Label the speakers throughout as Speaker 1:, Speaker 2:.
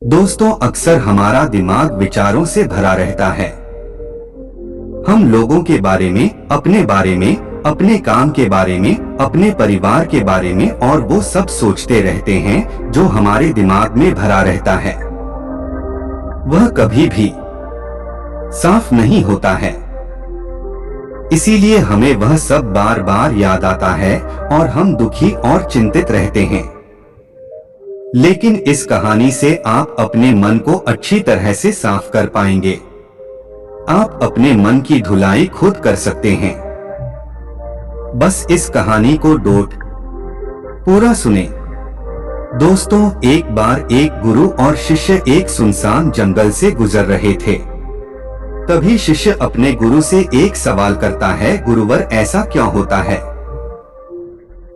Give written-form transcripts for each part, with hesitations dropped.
Speaker 1: दोस्तों, अक्सर हमारा दिमाग विचारों से भरा रहता है। हम लोगों के बारे में, अपने काम के बारे में, अपने परिवार के बारे में और वो सब सोचते रहते हैं जो हमारे दिमाग में भरा रहता है। वह कभी भी साफ नहीं होता है। इसीलिए हमें वह सब बार बार याद आता है और हम दुखी और चिंतित रहते हैं। लेकिन इस कहानी से आप अपने मन को अच्छी तरह से साफ कर पाएंगे। आप अपने मन की धुलाई खुद कर सकते हैं। बस इस कहानी को पूरा सुने। दोस्तों, एक बार एक गुरु और शिष्य एक सुनसान जंगल से गुजर रहे थे। तभी शिष्य अपने गुरु से एक सवाल करता है, गुरुवर, ऐसा क्यों होता है?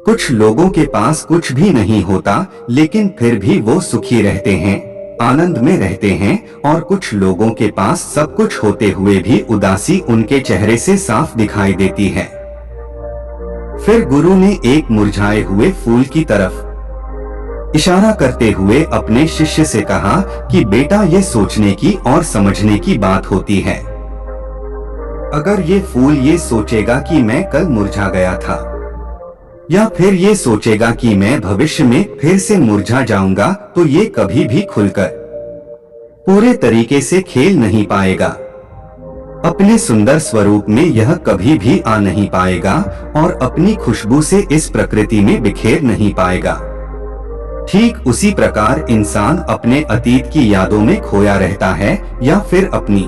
Speaker 1: कुछ लोगों के पास कुछ भी नहीं होता, लेकिन फिर भी वो सुखी रहते हैं, आनंद में रहते हैं, और कुछ लोगों के पास सब कुछ होते हुए भी उदासी उनके चेहरे से साफ दिखाई देती है। फिर गुरु ने एक मुरझाए हुए फूल की तरफ इशारा करते हुए अपने शिष्य से कहा कि बेटा, ये सोचने की और समझने की बात होती है। अगर ये फूल ये सोचेगा कि मैं कल मुरझा गया था, या फिर ये सोचेगा कि मैं भविष्य में फिर से मुरझा जाऊंगा, तो ये कभी भी खुलकर पूरे तरीके से खेल नहीं पाएगा। अपने सुंदर स्वरूप में यह कभी भी आ नहीं पाएगा और अपनी खुशबू से इस प्रकृति में बिखेर नहीं पाएगा। ठीक उसी प्रकार इंसान अपने अतीत की यादों में खोया रहता है, या फिर अपनी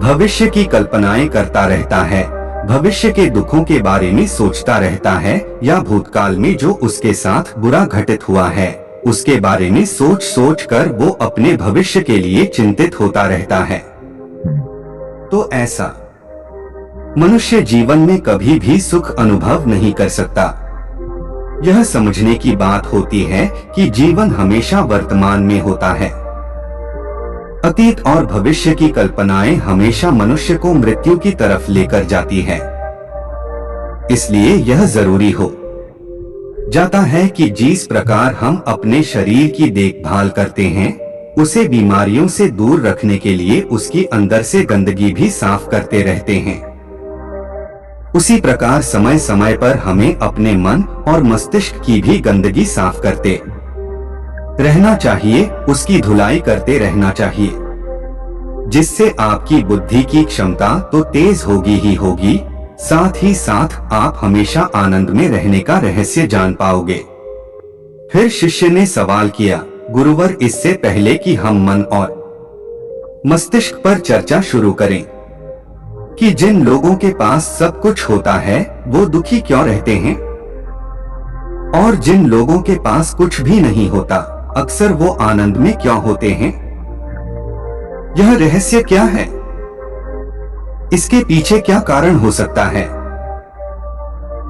Speaker 1: भविष्य की कल्पनाएं करता रहता है, भविष्य के दुखों के बारे में सोचता रहता है, या भूतकाल में जो उसके साथ बुरा घटित हुआ है उसके बारे में सोच सोच कर वो अपने भविष्य के लिए चिंतित होता रहता है। तो ऐसा मनुष्य जीवन में कभी भी सुख अनुभव नहीं कर सकता। यह समझने की बात होती है कि जीवन हमेशा वर्तमान में होता है। अतीत और भविष्य की कल्पनाएं हमेशा मनुष्य को मृत्यु की तरफ लेकर जाती है। इसलिए यह जरूरी हो जाता है कि जिस प्रकार हम अपने शरीर की देखभाल करते हैं, उसे बीमारियों से दूर रखने के लिए उसकी अंदर से गंदगी भी साफ करते रहते हैं, उसी प्रकार समय समय पर हमें अपने मन और मस्तिष्क की भी गंदगी साफ करते रहना चाहिए, उसकी धुलाई करते रहना चाहिए, जिससे आपकी बुद्धि की क्षमता तो तेज होगी ही होगी, साथ ही साथ आप हमेशा आनंद में रहने का रहस्य जान पाओगे। फिर शिष्य ने सवाल किया, गुरुवर, इससे पहले कि हम मन और मस्तिष्क पर चर्चा शुरू करें कि जिन लोगों के पास सब कुछ होता है वो दुखी क्यों रहते हैं, और जिन लोगों के पास कुछ भी नहीं होता अक्सर वो आनंद में क्यों होते हैं, यह रहस्य क्या है? इसके पीछे क्या कारण हो सकता है?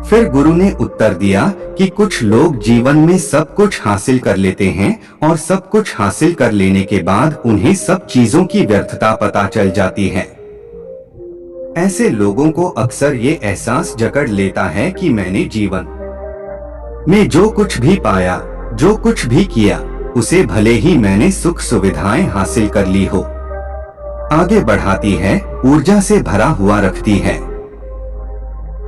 Speaker 1: फिर गुरु ने उत्तर दिया कि कुछ लोग जीवन में सब कुछ हासिल कर लेते हैं और सब कुछ हासिल कर लेने के बाद उन्हें सब चीजों की व्यर्थता पता चल जाती है। ऐसे लोगों को अक्सर ये एहसास जकड़ लेता है कि मैंने जीवन में जो कुछ भी पाया, जो कुछ भी किया, उसे भले ही मैंने सुख सुविधाएं हासिल कर ली हो, आगे बढ़ाती है, ऊर्जा से भरा हुआ रखती है।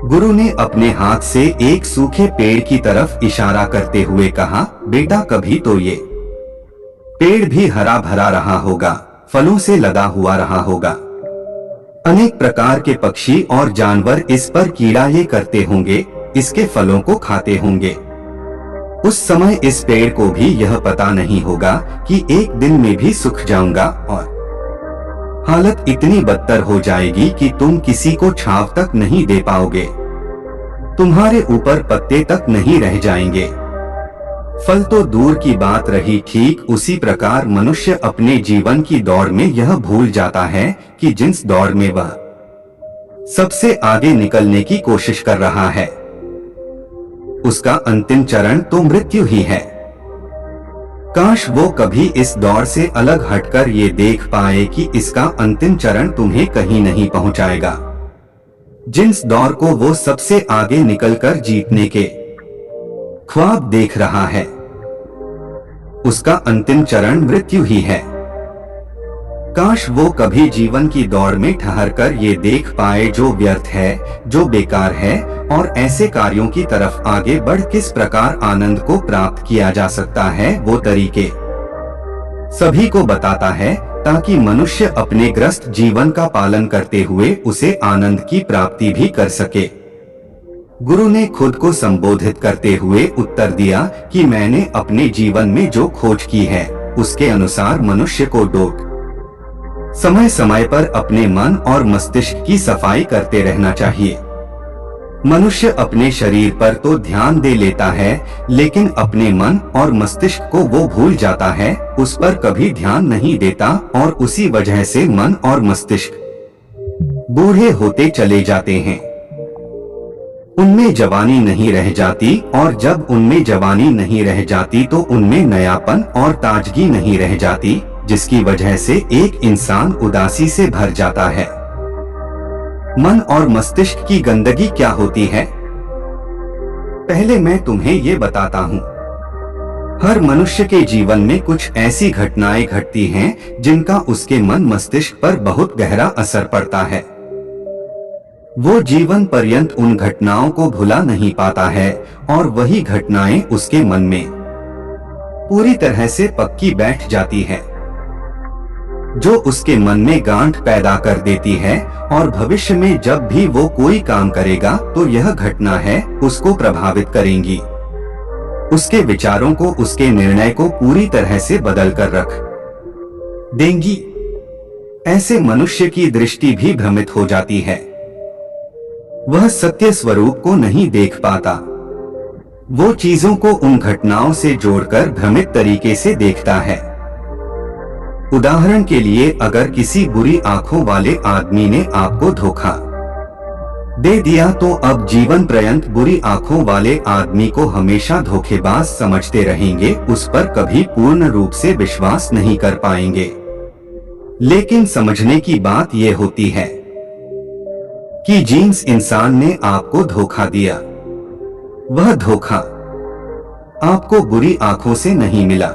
Speaker 1: गुरु ने अपने हाथ से एक सूखे पेड़ की तरफ इशारा करते हुए कहा, बेटा, कभी तो ये पेड़ भी हरा भरा रहा होगा, फलों से लदा हुआ रहा होगा, अनेक प्रकार के पक्षी और जानवर इस पर कीड़ा ये करते होंगे, इसके फलों को खाते होंगे। उस समय इस पेड़ को भी यह पता नहीं होगा कि एक दिन में भी सूख जाऊंगा और हालत इतनी बदतर हो जाएगी कि तुम किसी को छांव तक नहीं दे पाओगे, तुम्हारे ऊपर पत्ते तक नहीं रह जाएंगे। फल तो दूर की बात रही, ठीक उसी प्रकार मनुष्य अपने जीवन की दौड़ में यह भूल जाता है कि जिस दौड़ में वह सबसे आगे निकलने की कोशिश कर रहा है, उसका अंतिम चरण तो मृत्यु ही है। काश वो कभी इस दौड़ से अलग हटकर ये देख पाए कि इसका अंतिम चरण तुम्हें कहीं नहीं पहुंचाएगा। जिस दौड़ को वो सबसे आगे निकलकर जीतने के ख्वाब देख रहा है, उसका अंतिम चरण मृत्यु ही है। काश वो कभी जीवन की दौड़ में ठहरकर ये देख पाए जो व्यर्थ है, जो बेकार है, और ऐसे कार्यों की तरफ आगे बढ़ किस प्रकार आनंद को प्राप्त किया जा सकता है वो तरीके सभी को बताता है, ताकि मनुष्य अपने ग्रस्त जीवन का पालन करते हुए उसे आनंद की प्राप्ति भी कर सके। गुरु ने खुद को संबोधित करते हुए उत्तर दिया कि मैंने अपने जीवन में जो खोज की है उसके अनुसार मनुष्य को समय समय पर अपने मन और मस्तिष्क की सफाई करते रहना चाहिए। मनुष्य अपने शरीर पर तो ध्यान दे लेता है, लेकिन अपने मन और मस्तिष्क को वो भूल जाता है, उस पर कभी ध्यान नहीं देता, और उसी वजह से मन और मस्तिष्क बूढ़े होते चले जाते हैं। उनमें जवानी नहीं रह जाती, और जब उनमें जवानी नहीं रह जाती तो उनमें नयापन और ताजगी नहीं रह जाती, जिसकी वजह से एक इंसान उदासी से भर जाता है। मन और मस्तिष्क की गंदगी क्या होती है? पहले मैं तुम्हें ये बताता हूँ। हर मनुष्य के जीवन में कुछ ऐसी घटनाएं घटती हैं जिनका उसके मन मस्तिष्क पर बहुत गहरा असर पड़ता है। वो जीवन पर्यंत उन घटनाओं को भुला नहीं पाता है, और वही घटनाएं उसके मन में पूरी तरह से पक्की बैठ जाती है, जो उसके मन में गांठ पैदा कर देती है, और भविष्य में जब भी वो कोई काम करेगा तो यह घटना है उसको प्रभावित करेंगी, उसके विचारों को, उसके निर्णय को पूरी तरह से बदल कर रख देंगी। ऐसे मनुष्य की दृष्टि भी भ्रमित हो जाती है, वह सत्य स्वरूप को नहीं देख पाता। वो चीजों को उन घटनाओं से जोड़कर भ्रमित तरीके से देखता है। उदाहरण के लिए, अगर किसी बुरी आंखों वाले आदमी ने आपको धोखा दे दिया तो अब जीवन पर्यंत बुरी आंखों वाले आदमी को हमेशा धोखेबाज समझते रहेंगे, उस पर कभी पूर्ण रूप से विश्वास नहीं कर पाएंगे। लेकिन समझने की बात यह होती है कि जिस इंसान ने आपको धोखा दिया, वह धोखा आपको बुरी आंखों से नहीं मिला,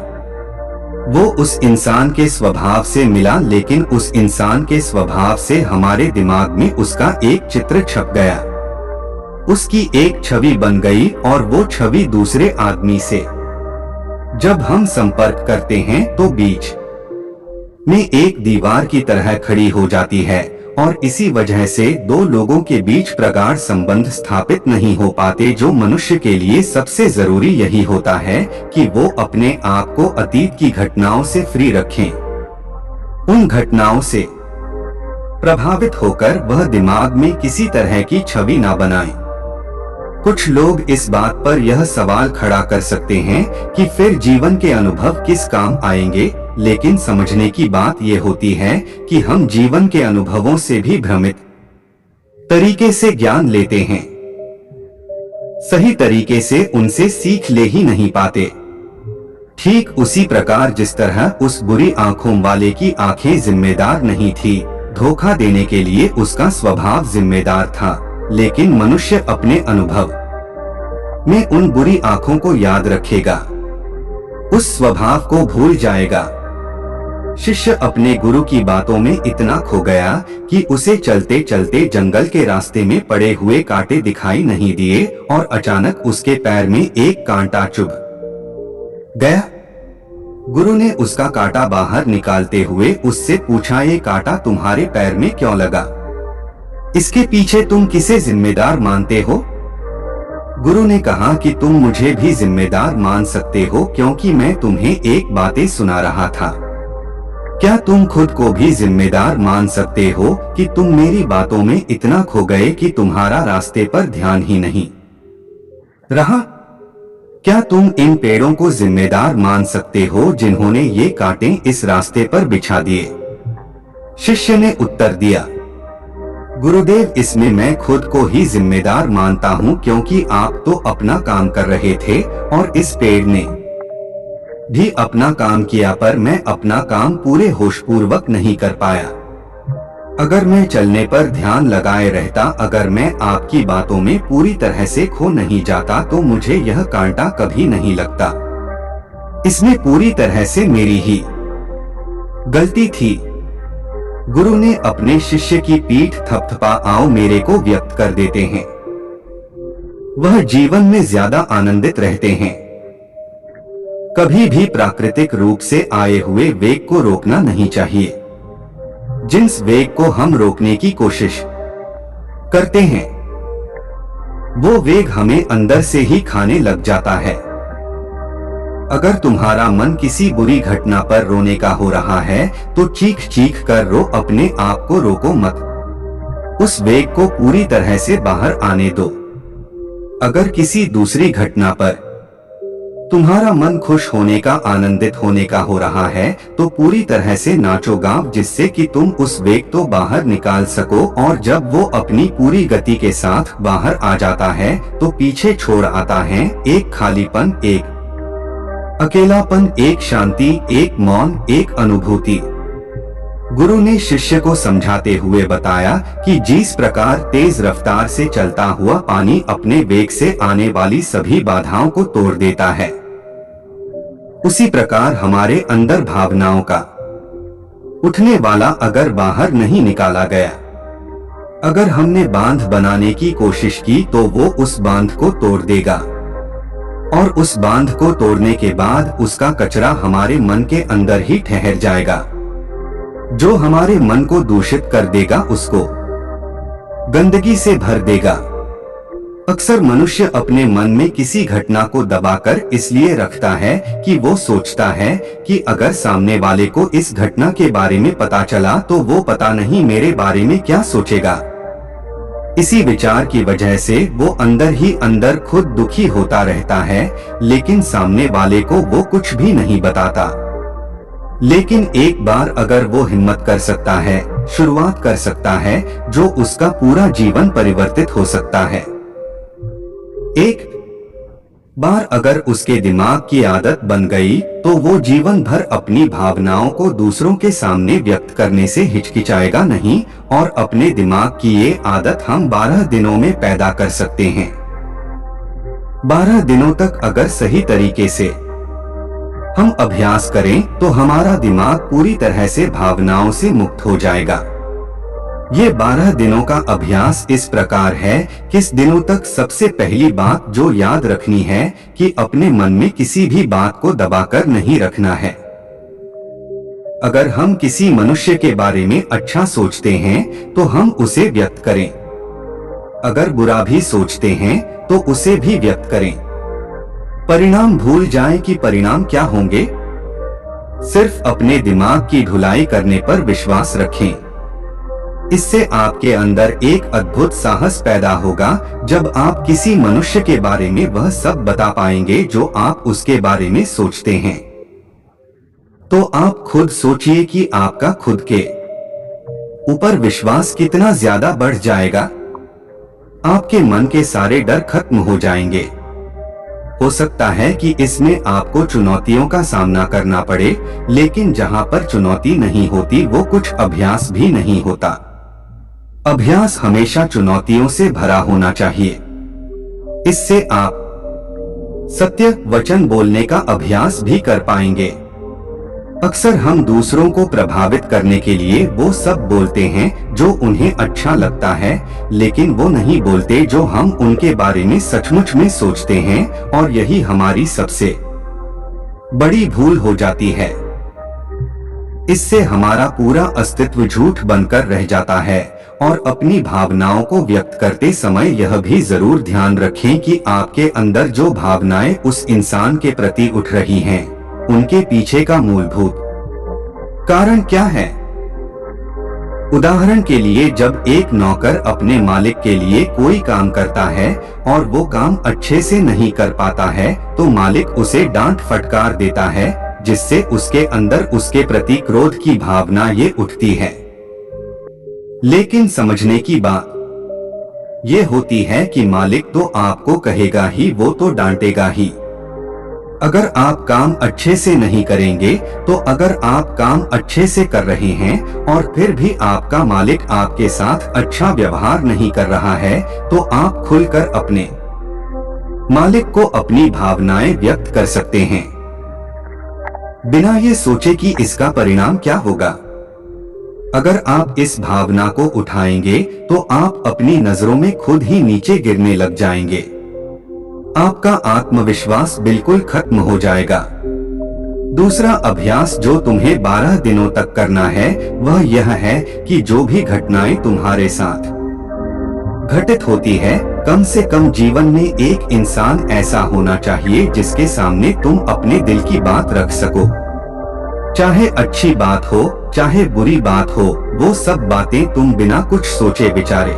Speaker 1: वो उस इंसान के स्वभाव से मिला, लेकिन उस इंसान के स्वभाव से हमारे दिमाग में उसका एक चित्र छप गया, उसकी एक छवि बन गई, और वो छवि दूसरे आदमी से जब हम संपर्क करते हैं तो बीच में एक दीवार की तरह खड़ी हो जाती है, और इसी वजह से दो लोगों के बीच प्रगाढ़ संबंध स्थापित नहीं हो पाते। जो मनुष्य के लिए सबसे जरूरी यही होता है कि वो अपने आप को अतीत की घटनाओं से फ्री रखें, उन घटनाओं से प्रभावित होकर वह दिमाग में किसी तरह की छवि ना बनाएं। कुछ लोग इस बात पर यह सवाल खड़ा कर सकते हैं कि फिर जीवन के अनुभव किस काम आएंगे, लेकिन समझने की बात यह होती है कि हम जीवन के अनुभवों से भी भ्रमित तरीके से ज्ञान लेते हैं, सही तरीके से उनसे सीख ले ही नहीं पाते। ठीक उसी प्रकार जिस तरह उस बुरी आंखों वाले की आंखें जिम्मेदार नहीं थी, धोखा देने के लिए उसका स्वभाव जिम्मेदार था, लेकिन मनुष्य अपने अनुभव में उन बुरी आंखों को याद रखेगा, उस स्वभाव को भूल जाएगा। शिष्य अपने गुरु की बातों में इतना खो गया कि उसे चलते चलते जंगल के रास्ते में पड़े हुए कांटे दिखाई नहीं दिए, और अचानक उसके पैर में एक कांटा चुभ गया। गुरु ने उसका कांटा बाहर निकालते हुए उससे पूछा, ये कांटा तुम्हारे पैर में क्यों लगा? इसके पीछे तुम किसे जिम्मेदार मानते हो? गुरु ने कहा कि तुम मुझे भी जिम्मेदार मान सकते हो, क्योंकि मैं तुम्हें एक बातें सुना रहा था। क्या तुम खुद को भी जिम्मेदार मान सकते हो कि तुम मेरी बातों में इतना खो गए कि तुम्हारा रास्ते पर ध्यान ही नहीं रहा? क्या तुम इन पेड़ों को जिम्मेदार मान सकते हो जिन्होंने ये कांटे इस रास्ते पर बिछा दिए? शिष्य ने उत्तर दिया, गुरुदेव, इसमें मैं खुद को ही जिम्मेदार मानता हूँ, क्योंकि आप तो अपना काम कर रहे थे और इस पेड़ ने भी अपना काम किया, पर मैं अपना काम पूरे होशपूर्वक नहीं कर पाया। अगर मैं चलने पर ध्यान लगाए रहता, अगर मैं आपकी बातों में पूरी तरह से खो नहीं जाता, तो मुझे यह कांटा कभी नहीं लगता। इसमें पूरी तरह से मेरी ही गलती थी। गुरु ने अपने शिष्य की पीठ थपथपा आओ मेरे को व्यक्त कर देते हैं। वह जीवन में ज्यादा आनंदित रहते हैं। कभी भी प्राकृतिक रूप से आए हुए वेग को रोकना नहीं चाहिए। जिस वेग को हम रोकने की कोशिश करते हैं वो वेग हमें अंदर से ही खाने लग जाता है। अगर तुम्हारा मन किसी बुरी घटना पर रोने का हो रहा है तो चीख चीख कर रो, अपने आप को रोको मत। उस वेग को पूरी तरह से बाहर आने दो। अगर किसी दूसरी घटना पर तुम्हारा मन खुश होने का, आनंदित होने का हो रहा है तो पूरी तरह से नाचो गाओ, जिससे कि तुम उस वेग तो बाहर निकाल सको। और जब वो अपनी पूरी गति के साथ बाहर आ जाता है तो पीछे छोड़ आता है एक खालीपन, एक अकेलापन, एक शांति, एक मौन, एक अनुभूति। गुरु ने शिष्य को समझाते हुए बताया कि जिस प्रकार तेज रफ्तार से चलता हुआ पानी अपने वेग से आने वाली सभी बाधाओं को तोड़ देता है, उसी प्रकार हमारे अंदर भावनाओं का उठने वाला अगर बाहर नहीं निकाला गया, अगर हमने बांध बनाने की कोशिश की तो वो उस बांध को तोड़ देगा। और उस बांध को तोड़ने के बाद उसका कचरा हमारे मन के अंदर ही ठहर जाएगा, जो हमारे मन को दूषित कर देगा, उसको गंदगी से भर देगा। अक्सर मनुष्य अपने मन में किसी घटना को दबाकर इसलिए रखता है कि वो सोचता है कि अगर सामने वाले को इस घटना के बारे में पता चला तो वो पता नहीं मेरे बारे में क्या सोचेगा। इसी विचार की वजह से वो अंदर ही अंदर खुद दुखी होता रहता है, लेकिन सामने वाले को वो कुछ भी नहीं बताता। लेकिन एक बार अगर वो हिम्मत कर सकता है, शुरुआत कर सकता है, जो उसका पूरा जीवन परिवर्तित हो सकता है। एक बार अगर उसके दिमाग की आदत बन गई तो वो जीवन भर अपनी भावनाओं को दूसरों के सामने व्यक्त करने से हिचकिचाएगा नहीं। और अपने दिमाग की ये आदत हम 12 दिनों में पैदा कर सकते हैं। 12 दिनों तक अगर सही तरीके से हम अभ्यास करें तो हमारा दिमाग पूरी तरह से भावनाओं से मुक्त हो जाएगा। ये 12 दिनों का अभ्यास इस प्रकार है। किस दिनों तक? सबसे पहली बात जो याद रखनी है कि अपने मन में किसी भी बात को दबाकर नहीं रखना है। अगर हम किसी मनुष्य के बारे में अच्छा सोचते हैं तो हम उसे व्यक्त करें। अगर बुरा भी सोचते हैं तो उसे भी व्यक्त करें। परिणाम भूल जाएं कि परिणाम क्या होंगे। सिर्फ अपने दिमाग की धुलाई करने पर विश्वास रखें। इससे आपके अंदर एक अद्भुत साहस पैदा होगा। जब आप किसी मनुष्य के बारे में वह सब बता पाएंगे जो आप उसके बारे में सोचते हैं, तो आप खुद सोचिए कि आपका खुद के ऊपर विश्वास कितना ज्यादा बढ़ जाएगा। आपके मन के सारे डर खत्म हो जाएंगे। हो सकता है कि इसमें आपको चुनौतियों का सामना करना पड़े, लेकिन जहां पर चुनौती नहीं होती वो कुछ अभ्यास भी नहीं होता। अभ्यास हमेशा चुनौतियों से भरा होना चाहिए। इससे आप सत्य वचन बोलने का अभ्यास भी कर पाएंगे। अक्सर हम दूसरों को प्रभावित करने के लिए वो सब बोलते हैं जो उन्हें अच्छा लगता है, लेकिन वो नहीं बोलते जो हम उनके बारे में सचमुच में सोचते हैं। और यही हमारी सबसे बड़ी भूल हो जाती है। इससे हमारा पूरा अस्तित्व झूठ बनकर रह जाता है। और अपनी भावनाओं को व्यक्त करते समय यह भी जरूर ध्यान रखें कि आपके अंदर जो भावनाएं उस इंसान के प्रति उठ रही हैं, उनके पीछे का मूलभूत कारण क्या है। उदाहरण के लिए, जब एक नौकर अपने मालिक के लिए कोई काम करता है और वो काम अच्छे से नहीं कर पाता है तो मालिक उसे डांट फटकार देता है, जिससे उसके अंदर उसके प्रति क्रोध की भावना ये उठती है। लेकिन समझने की बात ये होती है कि मालिक तो आपको कहेगा ही, वो तो डांटेगा ही। अगर आप काम अच्छे से नहीं करेंगे तो अगर आप काम अच्छे से कर रहे हैं और फिर भी आपका मालिक आपके साथ अच्छा व्यवहार नहीं कर रहा है तो आप खुलकर अपने मालिक को अपनी भावनाएं व्यक्त कर सकते हैं। बिना ये सोचे कि इसका परिणाम क्या होगा। अगर आप इस भावना को उठाएंगे तो आप अपनी नजरों में खुद ही नीचे गिरने लग जाएंगे। आपका आत्मविश्वास बिल्कुल खत्म हो जाएगा। दूसरा अभ्यास जो तुम्हें 12 दिनों तक करना है वह यह है कि जो भी घटनाएं तुम्हारे साथ घटित होती है, कम से कम जीवन में एक इंसान ऐसा होना चाहिए जिसके सामने तुम अपने दिल की बात रख सको। चाहे अच्छी बात हो चाहे बुरी बात हो, वो सब बातें तुम बिना कुछ सोचे विचारे